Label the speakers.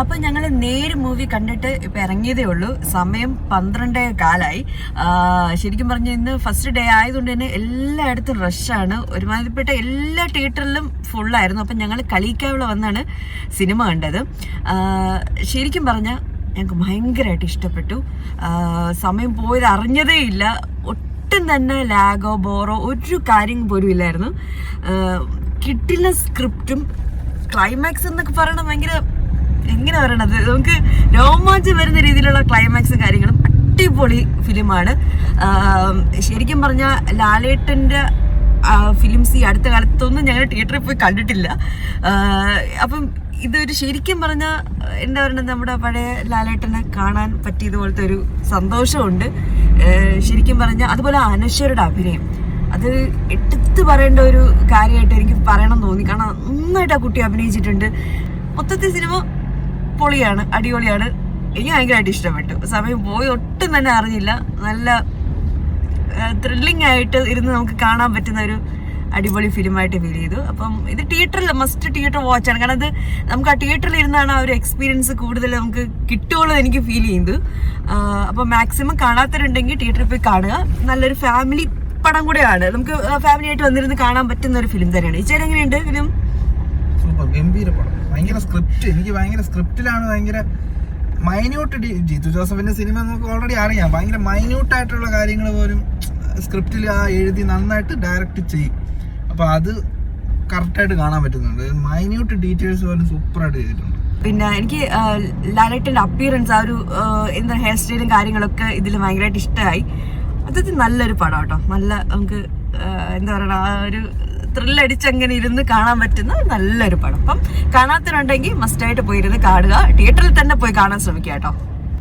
Speaker 1: അപ്പൊ ഞങ്ങൾ നേര് മൂവി കണ്ടിട്ട് ഇപ്പൊ ഇറങ്ങിയതേ ഉള്ളൂ. സമയം 12:15. ശരിക്കും പറഞ്ഞ ഇന്ന് ഫസ്റ്റ് ഡേ ആയതുകൊണ്ട് തന്നെ എല്ലായിടത്തും റഷാണ്. ഒരുമാതിരിപ്പെട്ട എല്ലാ തിയേറ്ററിലും ഫുള്ളായിരുന്നു. അപ്പൊ ഞങ്ങൾ കളിക്കാവിള വന്നാണ് സിനിമ കണ്ടത്. ശരിക്കും പറഞ്ഞ ഞങ്ങൾക്ക് ഭയങ്കരമായിട്ട് ഇഷ്ടപ്പെട്ടു. സമയം പോയത് അറിഞ്ഞതേ ഇല്ല. ഒട്ടും തന്നെ ലാഗോ ബോറോ ഒരു കാര്യം പോലും ഇല്ലായിരുന്നു. കിട്ടില്ല സ്ക്രിപ്റ്റും ക്ലൈമാക്സ് എന്നൊക്കെ പറയണത് ഭയങ്കര എങ്ങനെ പറയണത്, നമുക്ക് രോമാഞ്ചം വരുന്ന രീതിയിലുള്ള ക്ലൈമാക്സും കാര്യങ്ങളും. അടിപൊളി ഫിലിമാണ്. ശരിക്കും പറഞ്ഞാൽ ലാലേട്ടൻ്റെ ഫിലിംസ് ഈ അടുത്ത കാലത്തൊന്നും ഞങ്ങൾ തിയേറ്ററിൽ പോയി കണ്ടിട്ടില്ല. അപ്പം ഇതൊരു ശരിക്കും പറഞ്ഞാൽ എന്താ പറയുന്നത്, നമ്മുടെ പഴയ ലാലേട്ടനെ കാണാൻ പറ്റിയതുപോലത്തെ ഒരു സന്തോഷമുണ്ട് ശരിക്കും പറഞ്ഞാൽ. അതുപോലെ അനശ്വരയുടെ അഭിനയം അത് എടുത്ത് പറയേണ്ട ഒരു കാര്യമായിട്ട് എനിക്ക് പറയണം തോന്നി. കാരണം നന്നായിട്ട് ആ കുട്ടി അഭിനയിച്ചിട്ടുണ്ട്. മൊത്തത്തിൽ സിനിമ പൊളിയാണ്, അടിപൊളിയാണ്. എനിക്ക് ഭയങ്കരമായിട്ട് ഇഷ്ടപ്പെട്ടു. സമയം പോയി ഒട്ടും തന്നെ അറിഞ്ഞില്ല. നല്ല ത്രില്ലിംഗ് ആയിട്ട് ഇരുന്ന് നമുക്ക് കാണാൻ പറ്റുന്ന ഒരു അടിപൊളി ഫിലിമായിട്ട് ഫീൽ ചെയ്തു. അപ്പം ഇത് തിയേറ്ററിൽ മസ്റ്റ് തിയേറ്റർ വാച്ചാണ്. കാരണം അത് നമുക്ക് ആ തിയേറ്ററിൽ ഇരുന്നാണ് ആ ഒരു എക്സ്പീരിയൻസ് കൂടുതൽ നമുക്ക് കിട്ടുള്ളൂ എനിക്ക് ഫീൽ ചെയ്തു. അപ്പം മാക്സിമം കാണാത്തവരുണ്ടെങ്കിൽ തിയേറ്ററിൽ പോയി കാണുക. നല്ലൊരു ഫാമിലി പടം കൂടെയാണ്. നമുക്ക് ഫാമിലി ആയിട്ട് വന്നിരുന്ന് കാണാൻ പറ്റുന്ന ഒരു ഫിലിം തന്നെയാണ്. ഈ ചേട്ടൻ എങ്ങനെയുണ്ട് ഫിലിം?
Speaker 2: സൂപ്പർ, ഗംഭീര പടം. ഭയങ്കര സ്ക്രിപ്റ്റ്, എനിക്ക് ഭയങ്കര സ്ക്രിപ്റ്റിലാണ് ഭയങ്കര മൈന്യൂട്ട്. ജിത്തു ജോസഫിന്റെ സിനിമ നമുക്ക് ഓൾറെഡി അറിയാം. ഭയങ്കര മൈന്യൂട്ടായിട്ടുള്ള കാര്യങ്ങൾ പോലും സ്ക്രിപ്റ്റിൽ ആ എഴുതി നന്നായിട്ട് ഡയറക്റ്റ് ചെയ്യും. അപ്പൊ അത് കറക്റ്റായിട്ട് കാണാൻ പറ്റുന്നുണ്ട്. മൈന്യൂട്ട് ഡീറ്റെയിൽസ് പോലും സൂപ്പറായിട്ട് ചെയ്തിട്ടുണ്ട്.
Speaker 1: പിന്നെ എനിക്ക് ലാലേട്ടൻ്റെ അപ്പിയറൻസ്, ആ ഒരു എന്താ ഹെയർ സ്റ്റൈലും കാര്യങ്ങളൊക്കെ ഇതിൽ ഭയങ്കരമായിട്ട് ഇഷ്ടമായി. അതൊക്കെ നല്ലൊരു പടം കേട്ടോ. നല്ല നമുക്ക് എന്താ പറയുക, ആ ഒരു ത്രില്ലടിച്ച് അങ്ങനെ ഇരുന്ന് കാണാൻ പറ്റുന്ന നല്ലൊരു പടം. അപ്പം കാണാത്തവരുണ്ടെങ്കിൽ മസ്റ്റായിട്ട് പോയിരുന്ന് കാണുക. തിയേറ്ററിൽ തന്നെ പോയി കാണാൻ ശ്രമിക്കുക കേട്ടോ.